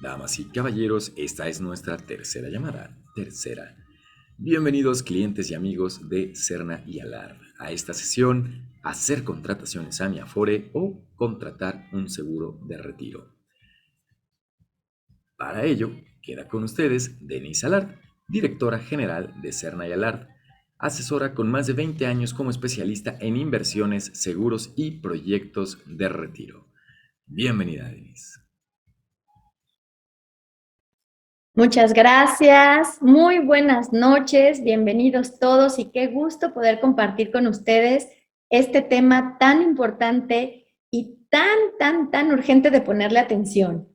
Damas y caballeros, esta es nuestra tercera llamada. Tercera. Bienvenidos clientes y amigos de Serna y Alar a esta sesión, hacer contrataciones a mi Afore o contratar un seguro de retiro. Para ello, queda con ustedes Denise Alard, directora general de Serna y Alard, asesora con más de 20 años como especialista en inversiones, seguros y proyectos de retiro. Bienvenida, Denise. Muchas gracias, muy buenas noches, bienvenidos todos y qué gusto poder compartir con ustedes este tema tan importante y tan urgente de ponerle atención.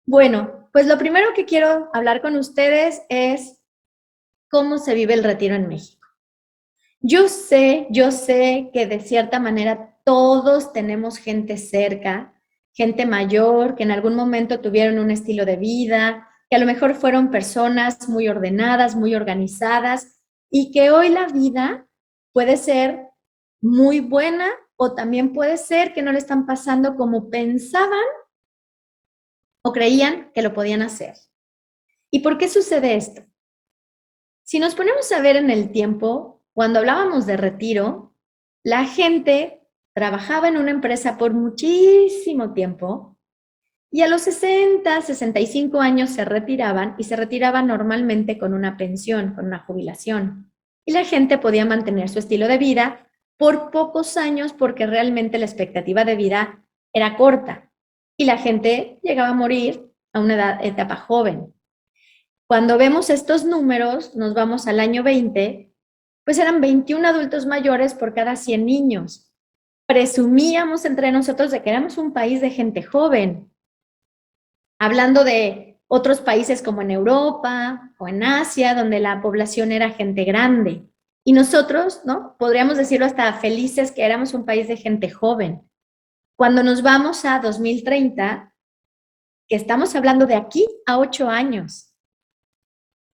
Bueno, pues lo primero que quiero hablar con ustedes es cómo se vive el retiro en México. Yo sé que de cierta manera todos tenemos gente cerca, gente mayor, que en algún momento tuvieron un estilo de vida, que a lo mejor fueron personas muy ordenadas, muy organizadas, y que hoy la vida puede ser muy buena o también puede ser que no le están pasando como pensaban o creían que lo podían hacer. ¿Y por qué sucede esto? Si nos ponemos a ver en el tiempo, cuando hablábamos de retiro, la gente trabajaba en una empresa por muchísimo tiempo y a los 60, 65 años se retiraban y se retiraban normalmente con una pensión, con una jubilación. Y la gente podía mantener su estilo de vida por pocos años porque realmente la expectativa de vida era corta y la gente llegaba a morir a una etapa joven. Cuando vemos estos números, nos vamos al año 20, pues eran 21 adultos mayores por cada 100 niños. Presumíamos entre nosotros de que éramos un país de gente joven. Hablando de otros países como en Europa o en Asia, donde la población era gente grande. Y nosotros, ¿no? Podríamos decirlo hasta felices que éramos un país de gente joven. Cuando nos vamos a 2030, que estamos hablando de aquí a 8 años,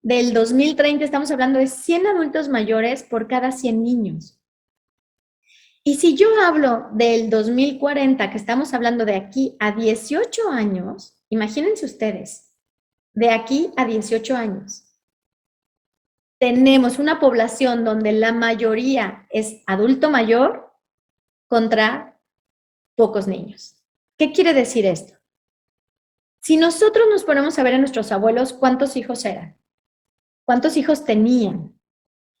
del 2030 estamos hablando de 100 adultos mayores por cada 100 niños. Y si yo hablo del 2040, que estamos hablando de aquí a 18 años, imagínense ustedes, de aquí a 18 años, tenemos una población donde la mayoría es adulto mayor contra pocos niños. ¿Qué quiere decir esto? Si nosotros nos ponemos a ver a nuestros abuelos, ¿cuántos hijos eran? ¿Cuántos hijos tenían?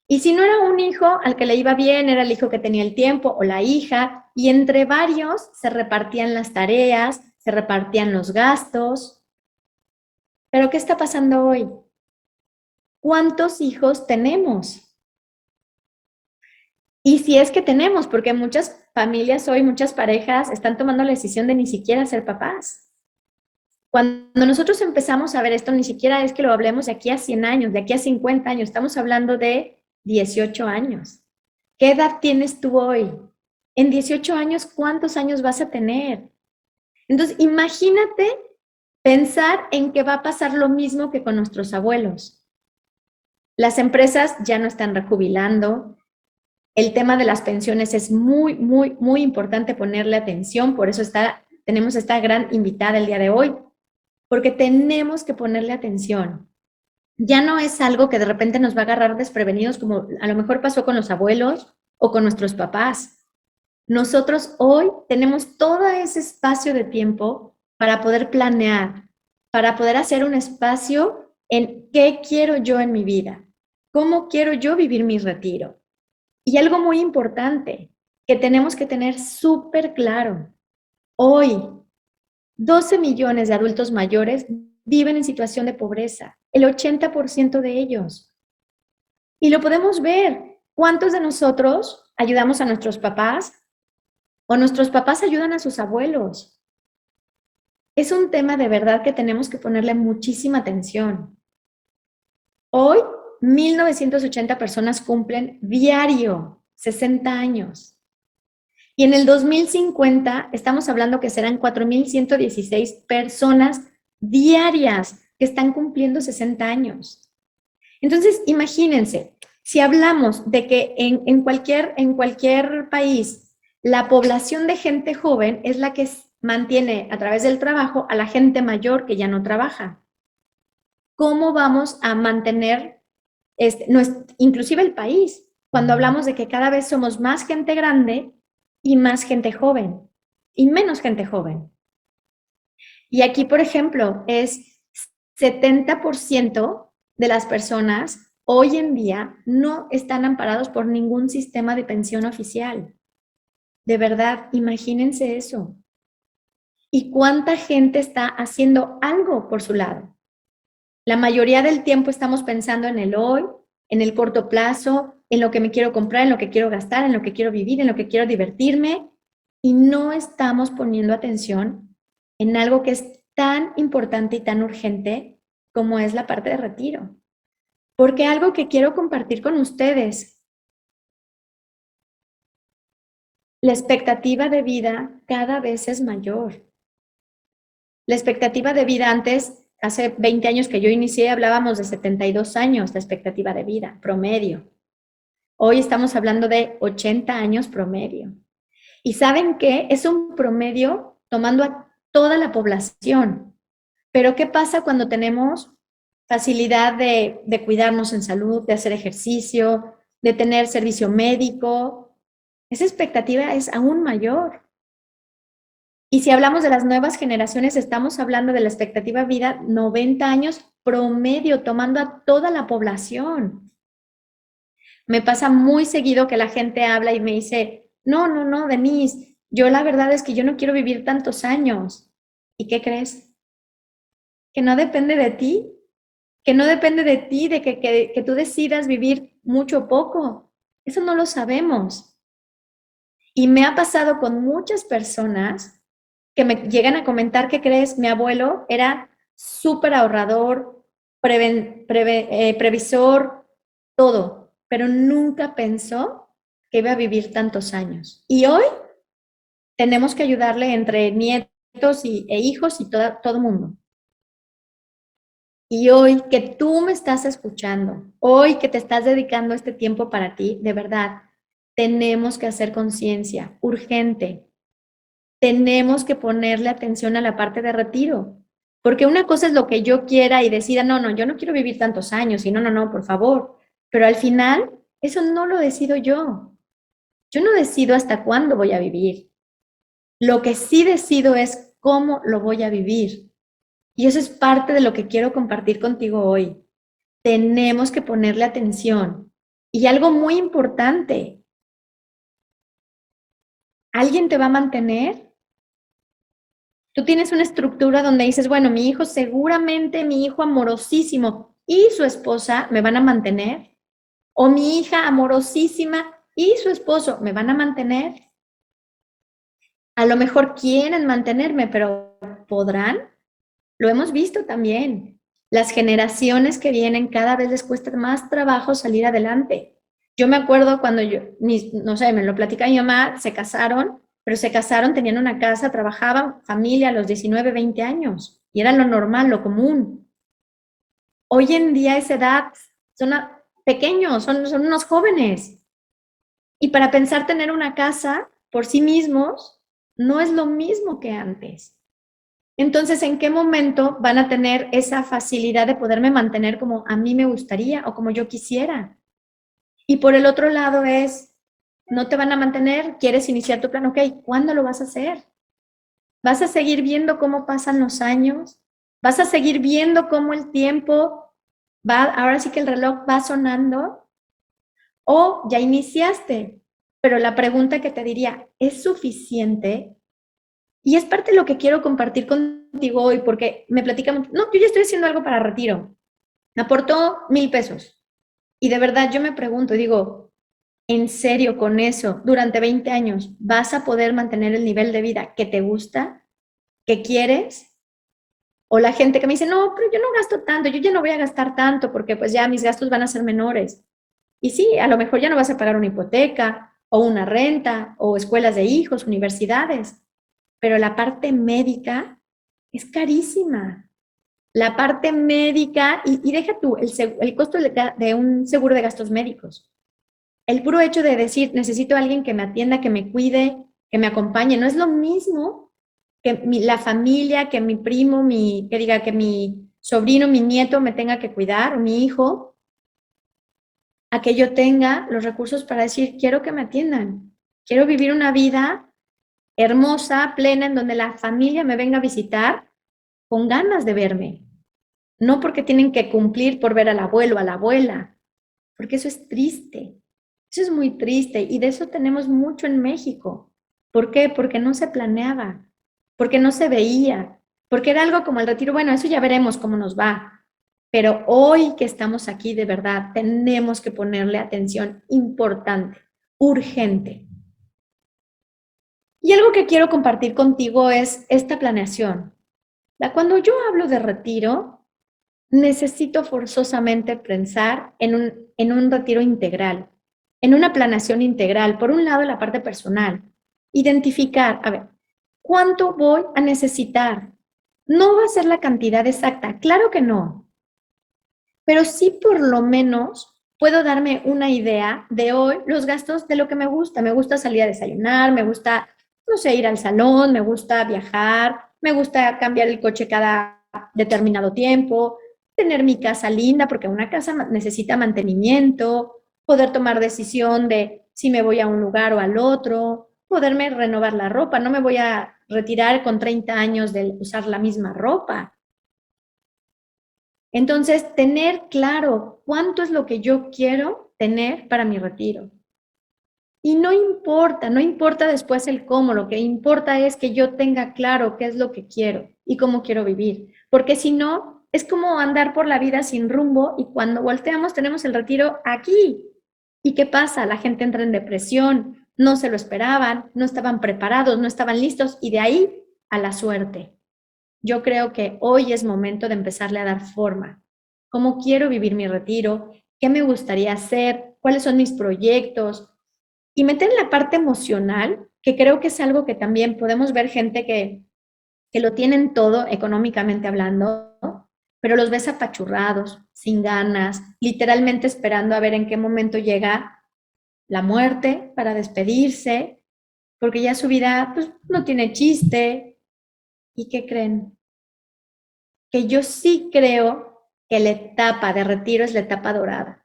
Y si no era un hijo al que le iba bien, era el hijo que tenía el tiempo o la hija, y entre varios se repartían las tareas, se repartían los gastos. Pero ¿qué está pasando hoy? ¿Cuántos hijos tenemos? Y si es que tenemos, porque muchas familias hoy, muchas parejas están tomando la decisión de ni siquiera ser papás. Cuando nosotros empezamos a ver esto, ni siquiera es que lo hablemos de aquí a 100 años, de aquí a 50 años, estamos hablando de 18 años. ¿Qué edad tienes tú hoy? En 18 años, ¿cuántos años vas a tener? Entonces, imagínate pensar en que va a pasar lo mismo que con nuestros abuelos. Las empresas ya no están rejubilando. El tema de las pensiones es muy importante ponerle atención. Por eso tenemos esta gran invitada el día de hoy, porque tenemos que ponerle atención. Ya no es algo que de repente nos va a agarrar desprevenidos como a lo mejor pasó con los abuelos o con nuestros papás. Nosotros hoy tenemos todo ese espacio de tiempo para poder planear, para poder hacer un espacio en qué quiero yo en mi vida, cómo quiero yo vivir mi retiro. Y algo muy importante que tenemos que tener súper claro, hoy 12 millones de adultos mayores viven en situación de pobreza, el 80% de ellos. Y lo podemos ver. ¿Cuántos de nosotros ayudamos a nuestros papás o nuestros papás ayudan a sus abuelos? Es un tema de verdad que tenemos que ponerle muchísima atención. Hoy, 1,980 personas cumplen diario 60 años. Y en el 2050 estamos hablando que serán 4,116 personas diarias que están cumpliendo 60 años. Entonces, imagínense, si hablamos de que en cualquier país la población de gente joven es la que mantiene a través del trabajo a la gente mayor que ya no trabaja. ¿Cómo vamos a mantener inclusive el país, cuando hablamos de que cada vez somos más gente grande y más gente joven y menos gente joven? Y aquí, por ejemplo, es 70% de las personas hoy en día no están amparados por ningún sistema de pensión oficial. De verdad, imagínense eso. ¿Y cuánta gente está haciendo algo por su lado? La mayoría del tiempo estamos pensando en el hoy, en el corto plazo, en lo que me quiero comprar, en lo que quiero gastar, en lo que quiero vivir, en lo que quiero divertirme, y no estamos poniendo atención en algo que es tan importante y tan urgente como es la parte de retiro. Porque algo que quiero compartir con ustedes, la expectativa de vida cada vez es mayor. La expectativa de vida antes, hace 20 años que yo inicié, hablábamos de 72 años de expectativa de vida promedio. Hoy estamos hablando de 80 años promedio. ¿Y saben qué? Es un promedio tomando a toda la población. Pero ¿qué pasa cuando tenemos facilidad de cuidarnos en salud, de hacer ejercicio, de tener servicio médico? Esa expectativa es aún mayor. Y si hablamos de las nuevas generaciones, estamos hablando de la expectativa de vida 90 años promedio, tomando a toda la población. Me pasa muy seguido que la gente habla y me dice, no, Denise, yo la verdad es que yo no quiero vivir tantos años. ¿Y qué crees? Que no depende de ti, que no depende de ti, de que tú decidas vivir mucho o poco. Eso no lo sabemos. Y me ha pasado con muchas personas que me llegan a comentar, ¿qué crees? Mi abuelo era súper ahorrador, previsor, todo, pero nunca pensó que iba a vivir tantos años. Y hoy tenemos que ayudarle entre nietos e hijos y todo mundo. Y hoy que tú me estás escuchando, hoy que te estás dedicando este tiempo para ti, de verdad, tenemos que hacer conciencia, urgente. Tenemos que ponerle atención a la parte de retiro. Porque una cosa es lo que yo quiera y decida, no, yo no quiero vivir tantos años y no, por favor. Pero al final, eso no lo decido yo. Yo no decido hasta cuándo voy a vivir. Lo que sí decido es cómo lo voy a vivir. Y eso es parte de lo que quiero compartir contigo hoy. Tenemos que ponerle atención. Y algo muy importante, ¿alguien te va a mantener? Tú tienes una estructura donde dices, bueno, mi hijo seguramente, mi hijo amorosísimo y su esposa me van a mantener. O mi hija amorosísima y su esposo me van a mantener. A lo mejor quieren mantenerme, pero ¿podrán? Lo hemos visto también. Las generaciones que vienen cada vez les cuesta más trabajo salir adelante. Yo me acuerdo cuando no sé, me lo platica mi mamá, se casaron, pero se casaron, tenían una casa, trabajaban, familia a los 19, 20 años. Y era lo normal, lo común. Hoy en día a esa edad son pequeños, son unos jóvenes. Y para pensar tener una casa por sí mismos, no es lo mismo que antes. Entonces, ¿en qué momento van a tener esa facilidad de poderme mantener como a mí me gustaría o como yo quisiera? Y por el otro lado es, no te van a mantener, quieres iniciar tu plan, ok, ¿cuándo lo vas a hacer? ¿Vas a seguir viendo cómo pasan los años? ¿Vas a seguir viendo cómo el tiempo va, ahora sí que el reloj va sonando? ¿O ya iniciaste? Pero la pregunta que te diría, ¿es suficiente? Y es parte de lo que quiero compartir contigo hoy, porque me platican, no, yo ya estoy haciendo algo para retiro. Me aportó 1,000 pesos. Y de verdad yo me pregunto, digo, ¿en serio con eso, durante 20 años, vas a poder mantener el nivel de vida que te gusta, que quieres? O la gente que me dice, no, pero yo no gasto tanto, yo ya no voy a gastar tanto porque pues ya mis gastos van a ser menores. Y sí, a lo mejor ya no vas a pagar una hipoteca o una renta o escuelas de hijos, universidades, pero la parte médica es carísima. La parte médica, y deja tú, el costo de un seguro de gastos médicos. El puro hecho de decir, necesito a alguien que me atienda, que me cuide, que me acompañe, no es lo mismo la familia, que mi primo, que diga que mi sobrino, mi nieto me tenga que cuidar, o mi hijo, a que yo tenga los recursos para decir, quiero que me atiendan, quiero vivir una vida hermosa, plena, en donde la familia me venga a visitar con ganas de verme, no porque tienen que cumplir por ver al abuelo, a la abuela, porque eso es triste, eso es muy triste y de eso tenemos mucho en México. ¿Por qué? Porque no se planeaba, porque no se veía, porque era algo como el retiro, bueno, eso ya veremos cómo nos va, pero hoy que estamos aquí de verdad tenemos que ponerle atención importante, urgente. Y algo que quiero compartir contigo es esta planeación. Cuando yo hablo de retiro, necesito forzosamente pensar en un retiro integral, en una planeación integral. Por un lado, la parte personal, identificar, a ver, ¿cuánto voy a necesitar? No va a ser la cantidad exacta, claro que no, pero sí por lo menos puedo darme una idea de hoy los gastos de lo que me gusta. Me gusta salir a desayunar, me gusta, no sé, ir al salón, me gusta viajar, me gusta cambiar el coche cada determinado tiempo, tener mi casa linda, porque una casa necesita mantenimiento, poder tomar decisión de si me voy a un lugar o al otro, poderme renovar la ropa. No me voy a retirar con 30 años de usar la misma ropa. Entonces, tener claro cuánto es lo que yo quiero tener para mi retiro. Y no importa después el cómo, lo que importa es que yo tenga claro qué es lo que quiero y cómo quiero vivir. Porque si no, es como andar por la vida sin rumbo y cuando volteamos tenemos el retiro aquí. ¿Y qué pasa? La gente entra en depresión, no se lo esperaban, no estaban preparados, no estaban listos y de ahí a la suerte. Yo creo que hoy es momento de empezarle a dar forma. ¿Cómo quiero vivir mi retiro? ¿Qué me gustaría hacer? ¿Cuáles son mis proyectos? Y meter en la parte emocional, que creo que es algo que también podemos ver gente que lo tienen todo económicamente hablando, ¿no? Pero los ves apachurrados, sin ganas, literalmente esperando a ver en qué momento llega la muerte para despedirse, porque ya su vida pues, no tiene chiste. ¿Y qué creen? Que yo sí creo que la etapa de retiro es la etapa dorada,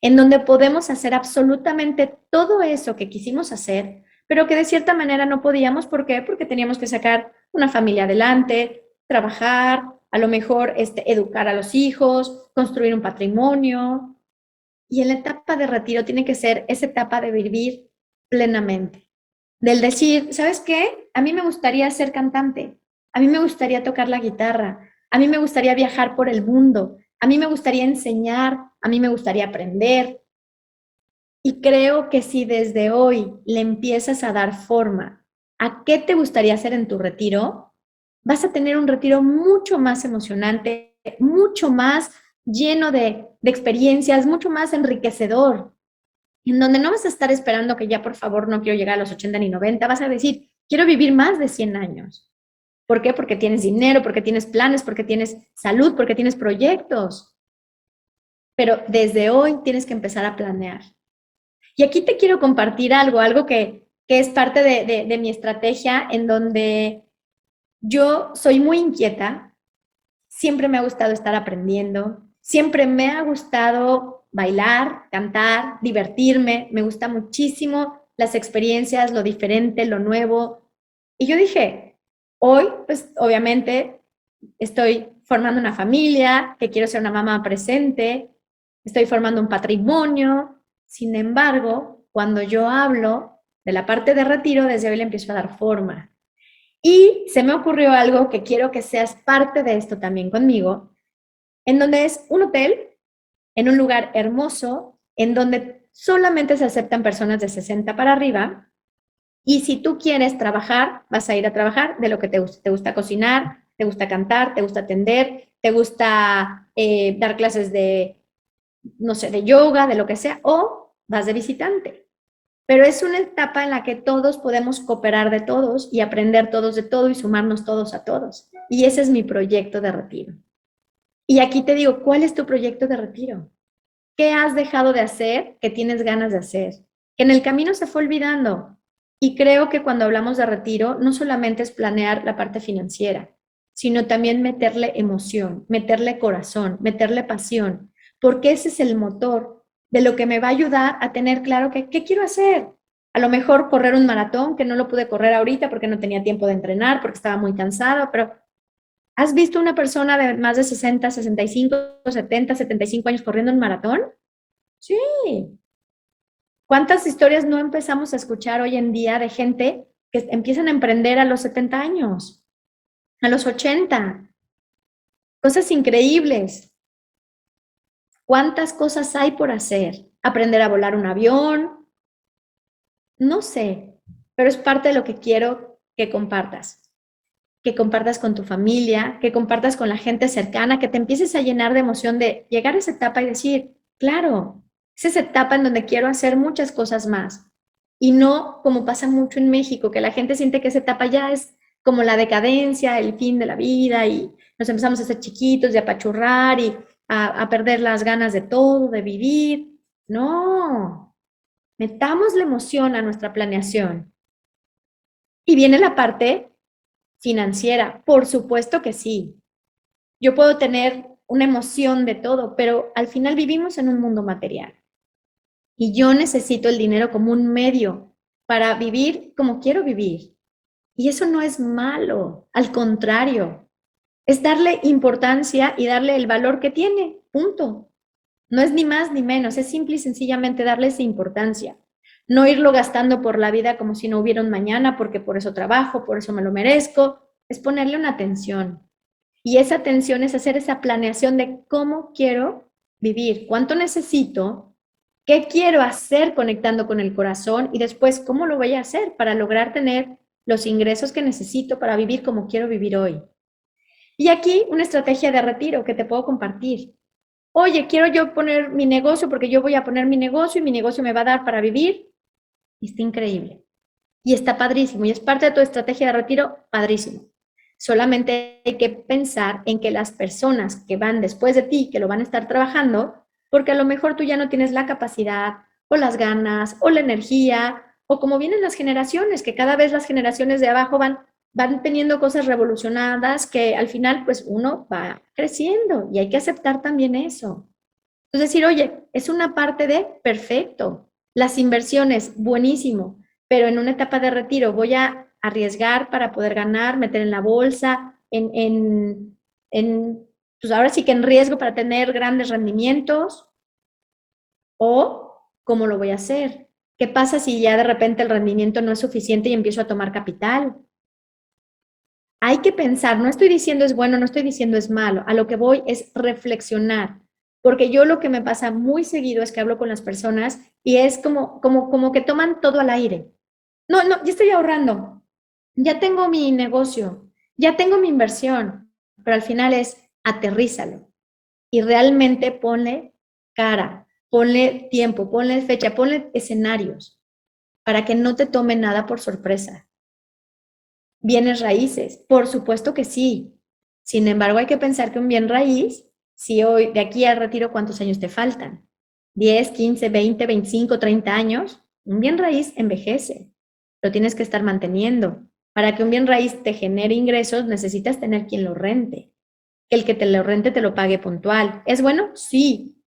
en donde podemos hacer absolutamente todo eso que quisimos hacer, pero que de cierta manera no podíamos. ¿Por qué? Porque teníamos que sacar una familia adelante, trabajar, a lo mejor educar a los hijos, construir un patrimonio. Y en la etapa de retiro tiene que ser esa etapa de vivir plenamente. Del decir, ¿sabes qué? A mí me gustaría ser cantante, a mí me gustaría tocar la guitarra, a mí me gustaría viajar por el mundo, a mí me gustaría enseñar, a mí me gustaría aprender. Y creo que si desde hoy le empiezas a dar forma a qué te gustaría hacer en tu retiro, vas a tener un retiro mucho más emocionante, mucho más lleno de experiencias, mucho más enriquecedor, en donde no vas a estar esperando que ya por favor no quiero llegar a los 80 ni 90, vas a decir, quiero vivir más de 100 años. ¿Por qué? Porque tienes dinero, porque tienes planes, porque tienes salud, porque tienes proyectos. Pero desde hoy tienes que empezar a planear. Y aquí te quiero compartir algo que es parte de mi estrategia, en donde yo soy muy inquieta, siempre me ha gustado estar aprendiendo, siempre me ha gustado bailar, cantar, divertirme, me gusta muchísimo las experiencias, lo diferente, lo nuevo. Y yo dije, hoy, pues obviamente estoy formando una familia, que quiero ser una mamá presente, estoy formando un patrimonio. Sin embargo, cuando yo hablo de la parte de retiro, desde hoy le empiezo a dar forma. Y se me ocurrió algo que quiero que seas parte de esto también conmigo, en donde es un hotel, en un lugar hermoso, en donde solamente se aceptan personas de 60 para arriba. Y si tú quieres trabajar, vas a ir a trabajar de lo que te gusta. Te gusta cocinar, te gusta cantar, te gusta atender, te gusta dar clases de, no sé, de yoga, de lo que sea, o vas de visitante. Pero es una etapa en la que todos podemos cooperar de todos y aprender todos de todo y sumarnos todos a todos. Y ese es mi proyecto de retiro. Y aquí te digo, ¿cuál es tu proyecto de retiro? ¿Qué has dejado de hacer que tienes ganas de hacer? Que en el camino se fue olvidando. Y creo que cuando hablamos de retiro, no solamente es planear la parte financiera, sino también meterle emoción, meterle corazón, meterle pasión, porque ese es el motor de lo que me va a ayudar a tener claro que, qué quiero hacer. A lo mejor correr un maratón, que no lo pude correr ahorita porque no tenía tiempo de entrenar, porque estaba muy cansado, pero ¿has visto una persona de más de 60, 65, 70, 75 años corriendo un maratón? Sí. ¿Cuántas historias no empezamos a escuchar hoy en día de gente que empiezan a emprender a los 70 años, a los 80? Cosas increíbles. ¿Cuántas cosas hay por hacer? Aprender a volar un avión, no sé, pero es parte de lo que quiero que compartas con tu familia, que compartas con la gente cercana, que te empieces a llenar de emoción de llegar a esa etapa y decir, claro, es esa etapa en donde quiero hacer muchas cosas más. Y no como pasa mucho en México, que la gente siente que esa etapa ya es como la decadencia, el fin de la vida y nos empezamos a hacer chiquitos, de apachurrar y a perder las ganas de todo, de vivir. No, metamos la emoción a nuestra planeación. Y viene la parte financiera, por supuesto que sí. Yo puedo tener una emoción de todo, pero al final vivimos en un mundo material. Y yo necesito el dinero como un medio para vivir como quiero vivir. Y eso no es malo, al contrario, es darle importancia y darle el valor que tiene, punto. No es ni más ni menos, es simple y sencillamente darle esa importancia. No irlo gastando por la vida como si no hubiera un mañana, porque por eso trabajo, por eso me lo merezco, es ponerle una atención. Y esa atención es hacer esa planeación de cómo quiero vivir, cuánto necesito, qué quiero hacer conectando con el corazón y después cómo lo voy a hacer para lograr tener los ingresos que necesito para vivir como quiero vivir hoy. Y aquí una estrategia de retiro que te puedo compartir. Oye, quiero yo poner mi negocio porque yo voy a poner mi negocio y mi negocio me va a dar para vivir. Y está increíble. Y está padrísimo. Y es parte de tu estrategia de retiro, padrísimo. Solamente hay que pensar en que las personas que van después de ti, que lo van a estar trabajando, porque a lo mejor tú ya no tienes la capacidad o las ganas o la energía, o como vienen las generaciones, que cada vez las generaciones de abajo van teniendo cosas revolucionadas que al final pues uno va creciendo y hay que aceptar también eso. Entonces decir, oye, es una parte de perfecto, las inversiones, buenísimo, pero en una etapa de retiro voy a arriesgar para poder ganar, meter en la bolsa, pues ahora sí que en riesgo para tener grandes rendimientos, o cómo lo voy a hacer. ¿Qué pasa si ya de repente el rendimiento no es suficiente y empiezo a tomar capital? Hay que pensar, no estoy diciendo es bueno, no estoy diciendo es malo, a lo que voy es reflexionar, porque yo lo que me pasa muy seguido es que hablo con las personas y es como que toman todo al aire. No, no, ya estoy ahorrando, ya tengo mi negocio, ya tengo mi inversión, pero al final es aterrízalo y realmente ponle cara, ponle tiempo, ponle fecha, ponle escenarios para que no te tome nada por sorpresa. Bienes raíces, por supuesto que sí. Sin embargo, hay que pensar que un bien raíz, si hoy de aquí al retiro, ¿cuántos años te faltan? 10, 15, 20, 25, 30 años. Un bien raíz envejece. Lo tienes que estar manteniendo. Para que un bien raíz te genere ingresos, necesitas tener quien lo rente. El que te lo rente te lo pague puntual. ¿Es bueno? Sí.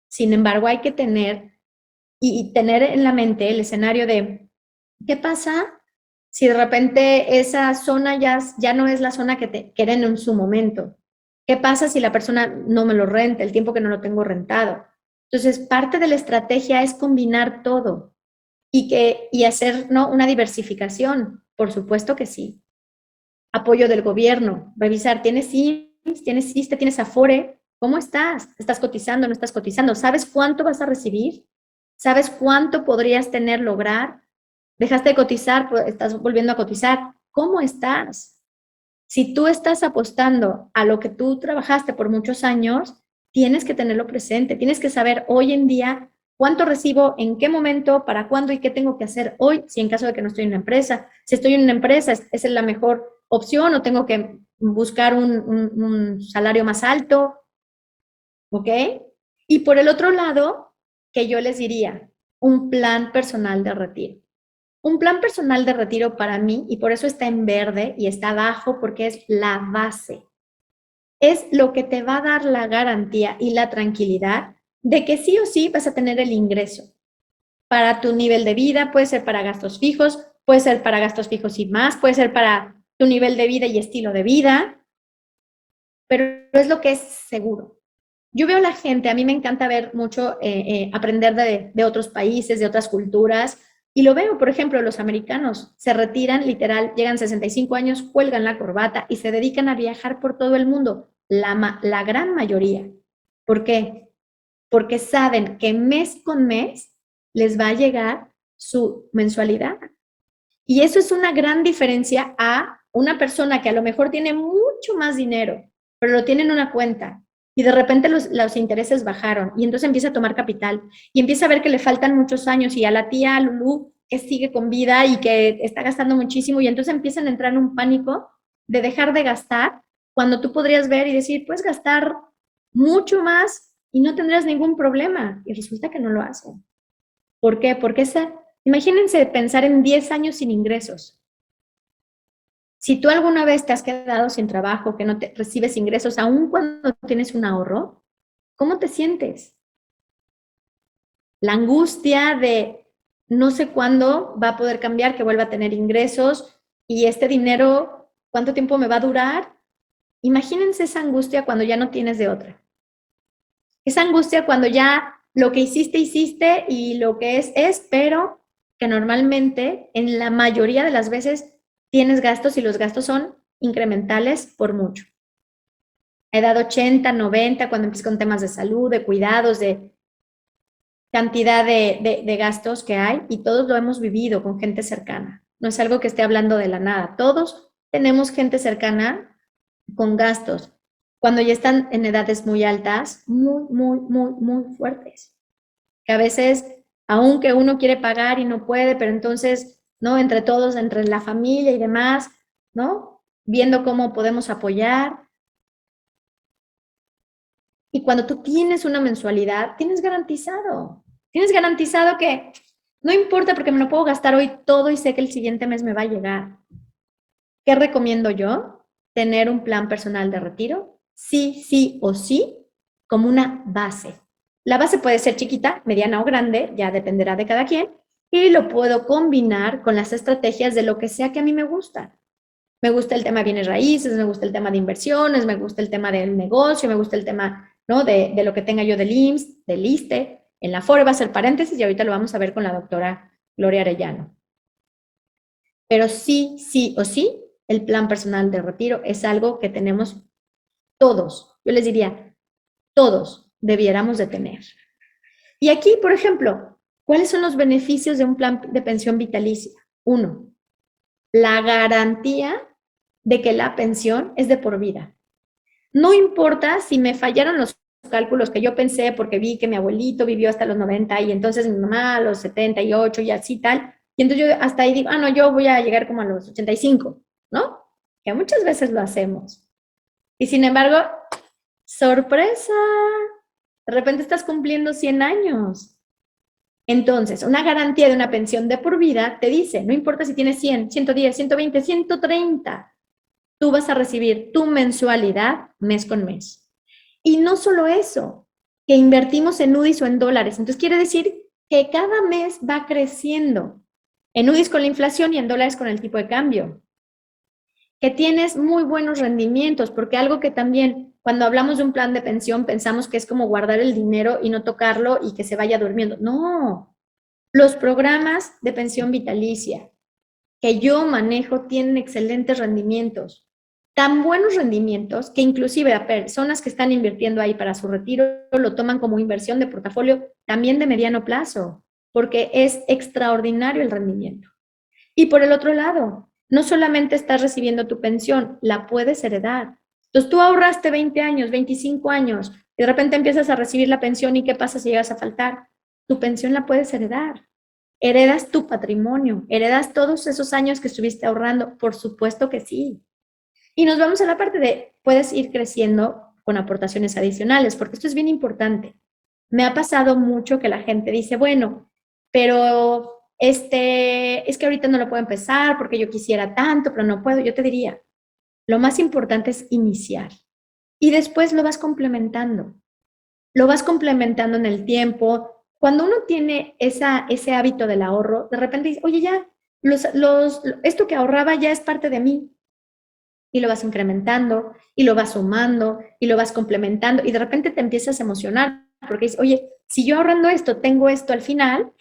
Sin embargo, hay que tener y tener en la mente el escenario de, ¿qué pasa si de repente esa zona ya no es la zona que te queden en su momento? ¿Qué pasa si la persona no me lo renta, el tiempo que no lo tengo rentado? Entonces, parte de la estrategia es combinar todo y hacer, ¿no?, una diversificación. Por supuesto que sí. Apoyo del gobierno, revisar, ¿tienes IMSS, tienes ISSSTE, tienes Afore? ¿Cómo estás? ¿Estás cotizando, no estás cotizando? ¿Sabes cuánto vas a recibir? ¿Sabes cuánto podrías tener, lograr? Dejaste de cotizar, estás volviendo a cotizar. ¿Cómo estás? Si tú estás apostando a lo que tú trabajaste por muchos años, tienes que tenerlo presente, tienes que saber hoy en día cuánto recibo, en qué momento, para cuándo y qué tengo que hacer hoy, si en caso de que no estoy en una empresa. Si estoy en una empresa, ¿es la mejor opción o tengo que buscar un salario más alto? ¿Ok? Y por el otro lado, que yo les diría, un plan personal de retiro. Un plan personal de retiro para mí, y por eso está en verde y está abajo, porque es la base. Es lo que te va a dar la garantía y la tranquilidad de que sí o sí vas a tener el ingreso para tu nivel de vida, puede ser para gastos fijos, puede ser para gastos fijos y más, puede ser para tu nivel de vida y estilo de vida, pero es lo que es seguro. Yo veo a la gente, a mí me encanta ver mucho, aprender de otros países, de otras culturas, y lo veo, por ejemplo, los americanos se retiran, literal, llegan a 65 años, cuelgan la corbata y se dedican a viajar por todo el mundo, la gran mayoría. ¿Por qué? Porque saben que mes con mes les va a llegar su mensualidad. Y eso es una gran diferencia a una persona que a lo mejor tiene mucho más dinero, pero lo tiene en una cuenta y de repente los intereses bajaron y entonces empieza a tomar capital y empieza a ver que le faltan muchos años y a la tía Lulú que sigue con vida y que está gastando muchísimo y entonces empiezan a entrar en un pánico de dejar de gastar cuando tú podrías ver y decir, puedes gastar mucho más y no tendrás ningún problema. Y resulta que no lo hacen. ¿Por qué? Porque imagínense pensar en 10 años sin ingresos. Si tú alguna vez te has quedado sin trabajo, que no te recibes ingresos, aun cuando tienes un ahorro, ¿cómo te sientes? La angustia de no sé cuándo va a poder cambiar, que vuelva a tener ingresos y este dinero, ¿cuánto tiempo me va a durar? Imagínense esa angustia cuando ya no tienes de otra. Esa angustia cuando ya lo que hiciste y lo que es, pero que normalmente en la mayoría de las veces tienes gastos y los gastos son incrementales por mucho. A edad 80, 90, cuando empiezas con temas de salud, de cuidados, de cantidad de gastos que hay y todos lo hemos vivido con gente cercana. No es algo que esté hablando de la nada. Todos tenemos gente cercana con gastos cuando ya están en edades muy altas, muy fuertes. Que a veces, aunque uno quiere pagar y no puede, pero entonces, ¿no? Entre todos, entre la familia y demás, ¿no? Viendo cómo podemos apoyar. Y cuando tú tienes una mensualidad, tienes garantizado que no importa porque me lo puedo gastar hoy todo y sé que el siguiente mes me va a llegar. ¿Qué recomiendo yo? Tener un plan personal de retiro, sí o sí, como una base. La base puede ser chiquita, mediana o grande, ya dependerá de cada quien, y lo puedo combinar con las estrategias de lo que sea que a mí me gusta. Me gusta el tema de bienes raíces, me gusta el tema de inversiones, me gusta el tema del negocio, me gusta el tema, ¿no? de lo que tenga yo del IMSS, del ISSSTE. En la FORE va a ser paréntesis y ahorita lo vamos a ver con la doctora Gloria Arellano. Pero sí o sí, el plan personal de retiro es algo que tenemos todos. Yo les diría, todos debiéramos de tener. Y aquí, por ejemplo, ¿cuáles son los beneficios de un plan de pensión vitalicia? Uno, la garantía de que la pensión es de por vida. No importa si me fallaron los cálculos que yo pensé porque vi que mi abuelito vivió hasta los 90 y entonces mi mamá a los 78 y así tal. Y entonces yo hasta ahí digo, no, yo voy a llegar como a los 85, ¿no? Que muchas veces lo hacemos. Y sin embargo, sorpresa, de repente estás cumpliendo 100 años. Entonces, una garantía de una pensión de por vida te dice, no importa si tienes 100, 110, 120, 130, tú vas a recibir tu mensualidad mes con mes. Y no solo eso, que invertimos en UDIs o en dólares. Entonces quiere decir que cada mes va creciendo. En UDIs con la inflación y en dólares con el tipo de cambio. Que tienes muy buenos rendimientos, porque algo que también cuando hablamos de un plan de pensión pensamos que es como guardar el dinero y no tocarlo y que se vaya durmiendo. No, los programas de pensión vitalicia que yo manejo tienen excelentes rendimientos, tan buenos rendimientos que inclusive a personas que están invirtiendo ahí para su retiro lo toman como inversión de portafolio también de mediano plazo, porque es extraordinario el rendimiento. Y por el otro lado, no solamente estás recibiendo tu pensión, la puedes heredar. Entonces tú ahorraste 20 años, 25 años, y de repente empiezas a recibir la pensión y ¿qué pasa si llegas a faltar? Tu pensión la puedes heredar. ¿Heredas tu patrimonio? ¿Heredas todos esos años que estuviste ahorrando? Por supuesto que sí. Y nos vamos a la parte de, puedes ir creciendo con aportaciones adicionales, porque esto es bien importante. Me ha pasado mucho que la gente dice, bueno, pero es que ahorita no lo puedo empezar porque yo quisiera tanto, pero no puedo. Yo te diría, lo más importante es iniciar y después lo vas complementando. Lo vas complementando en el tiempo. Cuando uno tiene ese hábito del ahorro, de repente dice, oye, ya, esto que ahorraba ya es parte de mí. Y lo vas incrementando, y lo vas sumando, y lo vas complementando, y de repente te empiezas a emocionar, porque dices, oye, si yo ahorrando esto, tengo esto al final,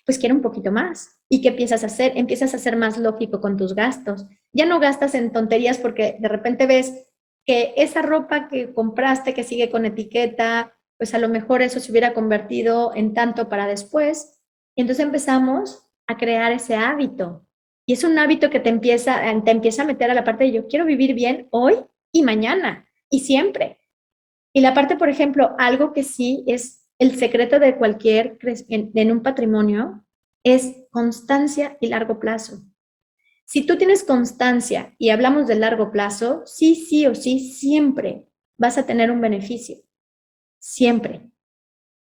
pues quiero un poquito más. ¿Y qué empiezas a hacer? Empiezas a ser más lógico con tus gastos. Ya no gastas en tonterías porque de repente ves que esa ropa que compraste, que sigue con etiqueta, pues a lo mejor eso se hubiera convertido en tanto para después. Y entonces empezamos a crear ese hábito. Y es un hábito que te empieza a meter a la parte de yo quiero vivir bien hoy y mañana y siempre. Y la parte, por ejemplo, algo que sí es el secreto de cualquier en un patrimonio es constancia y largo plazo. Si tú tienes constancia y hablamos de largo plazo, sí o sí, siempre vas a tener un beneficio. Siempre.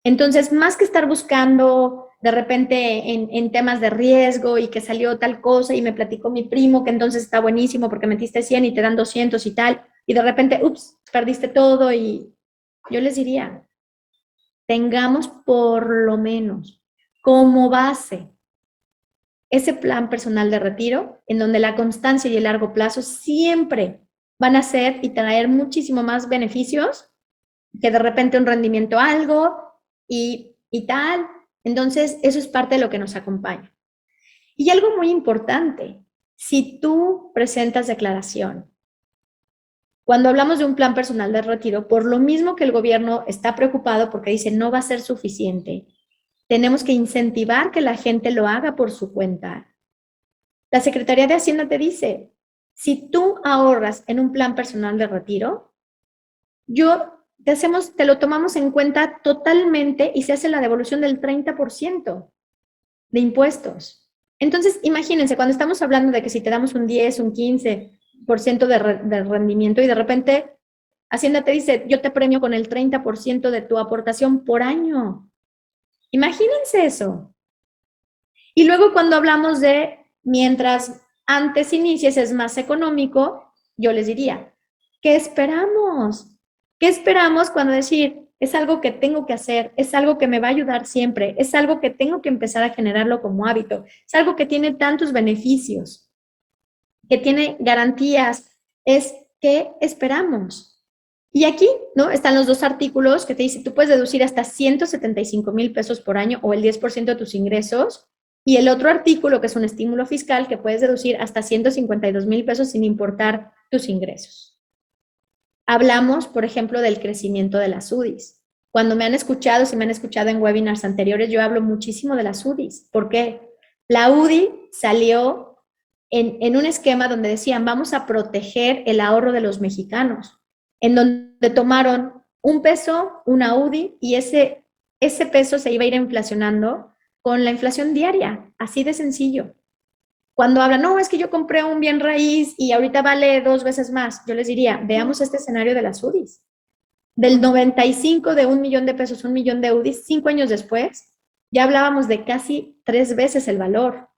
Entonces, más que estar buscando de repente en temas de riesgo y que salió tal cosa y me platicó mi primo que entonces está buenísimo porque metiste 100 y te dan 200 y tal, y de repente, ups, perdiste todo y yo les diría, tengamos por lo menos como base ese plan personal de retiro en donde la constancia y el largo plazo siempre van a ser y traer muchísimo más beneficios que de repente un rendimiento algo y tal. Entonces, eso es parte de lo que nos acompaña. Y algo muy importante, si tú presentas declaración, cuando hablamos de un plan personal de retiro, por lo mismo que el gobierno está preocupado porque dice no va a ser suficiente, tenemos que incentivar que la gente lo haga por su cuenta. La Secretaría de Hacienda te dice, si tú ahorras en un plan personal de retiro, te lo tomamos en cuenta totalmente y se hace la devolución del 30% de impuestos. Entonces, imagínense, cuando estamos hablando de que si te damos un 10, un 15% de rendimiento y de repente Hacienda te dice, yo te premio con el 30% de tu aportación por año. Imagínense eso. Y luego cuando hablamos de mientras antes inicies es más económico, yo les diría, ¿qué esperamos? ¿Qué esperamos cuando decir, es algo que tengo que hacer, es algo que me va a ayudar siempre, es algo que tengo que empezar a generarlo como hábito, es algo que tiene tantos beneficios, que tiene garantías, es qué esperamos? Y aquí, ¿no? Están los dos artículos que te dicen, tú puedes deducir hasta 175,000 pesos por año o el 10% de tus ingresos. Y el otro artículo, que es un estímulo fiscal, que puedes deducir hasta 152,000 pesos sin importar tus ingresos. Hablamos, por ejemplo, del crecimiento de las UDIs. Cuando me han escuchado, si me han escuchado en webinars anteriores, yo hablo muchísimo de las UDIs. ¿Por qué? La UDI salió en un esquema donde decían, vamos a proteger el ahorro de los mexicanos, en donde tomaron un peso, una UDI, y ese peso se iba a ir inflacionando con la inflación diaria, así de sencillo. Cuando hablan, no, es que yo compré un bien raíz y ahorita vale 2 veces más, yo les diría, veamos este escenario de las UDIs. Del 95 de 1,000,000 de pesos, 1,000,000 de UDIs, 5 años después, ya hablábamos de casi 3 veces el valor.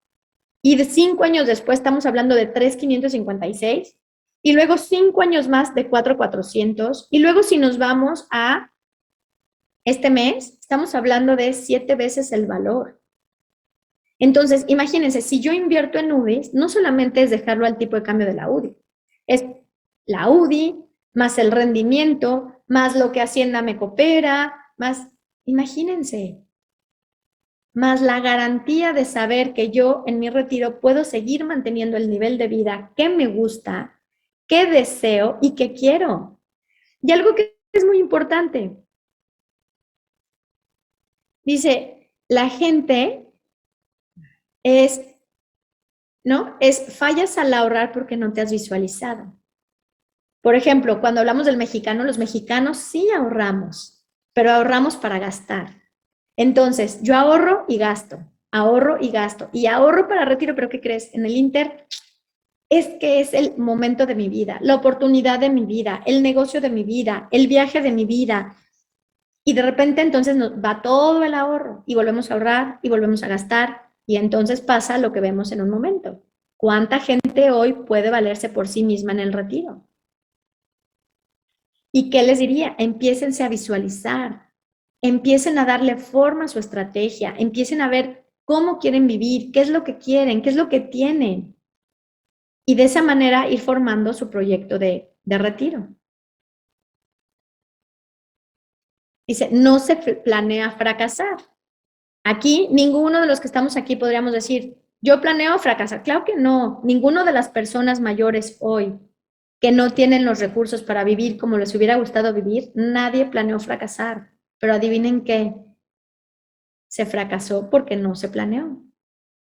Y de 5 años después estamos hablando de 3,556. Y luego 5 años más de 4,400. Y luego si nos vamos a este mes, estamos hablando de 7 veces el valor. Entonces, imagínense, si yo invierto en UDIs, no solamente es dejarlo al tipo de cambio de la UDI, es la UDI, más el rendimiento, más lo que Hacienda me coopera, más, imagínense, más la garantía de saber que yo en mi retiro puedo seguir manteniendo el nivel de vida que me gusta, que deseo y que quiero. Y algo que es muy importante, dice, la gente es, ¿no? Es fallas al ahorrar porque no te has visualizado. Por ejemplo, cuando hablamos del mexicano, los mexicanos sí ahorramos, pero ahorramos para gastar. Entonces, yo ahorro y gasto, y ahorro para retiro, pero ¿qué crees? En el Inter es que es el momento de mi vida, la oportunidad de mi vida, el negocio de mi vida, el viaje de mi vida. Y de repente entonces nos va todo el ahorro y volvemos a ahorrar y volvemos a gastar Y entonces pasa lo que vemos en un momento. ¿Cuánta gente hoy puede valerse por sí misma en el retiro? ¿Y qué les diría? Empiécense a visualizar, empiecen a darle forma a su estrategia, empiecen a ver cómo quieren vivir, qué es lo que quieren, qué es lo que tienen. Y de esa manera ir formando su proyecto de retiro. Dice, no se planea fracasar. Aquí, ninguno de los que estamos aquí podríamos decir, yo planeo fracasar. Claro que no. Ninguno de las personas mayores hoy que no tienen los recursos para vivir como les hubiera gustado vivir, nadie planeó fracasar. Pero adivinen qué, se fracasó porque no se planeó,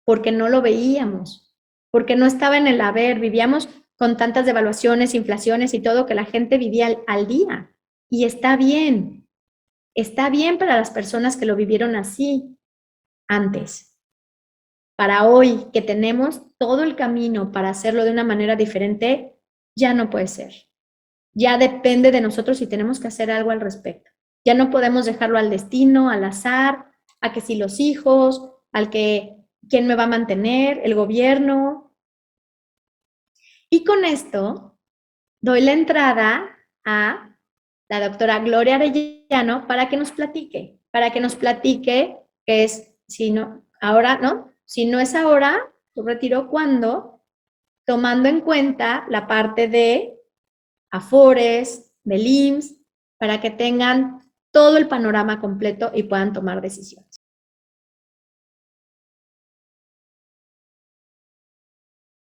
porque no lo veíamos, porque no estaba en el haber, vivíamos con tantas devaluaciones, inflaciones y todo que la gente vivía al día. Y está bien para las personas que lo vivieron así antes. Para hoy, que tenemos todo el camino para hacerlo de una manera diferente, ya no puede ser. Ya depende de nosotros si tenemos que hacer algo al respecto. Ya no podemos dejarlo al destino, al azar, a que si los hijos, al que quién me va a mantener, el gobierno. Y con esto doy la entrada a la doctora Gloria Arellano para que nos platique qué es, si no, ahora, ¿no? Si no es ahora, tu retiro, ¿cuándo? Tomando en cuenta la parte de Afores, del IMSS, para que tengan todo el panorama completo y puedan tomar decisiones.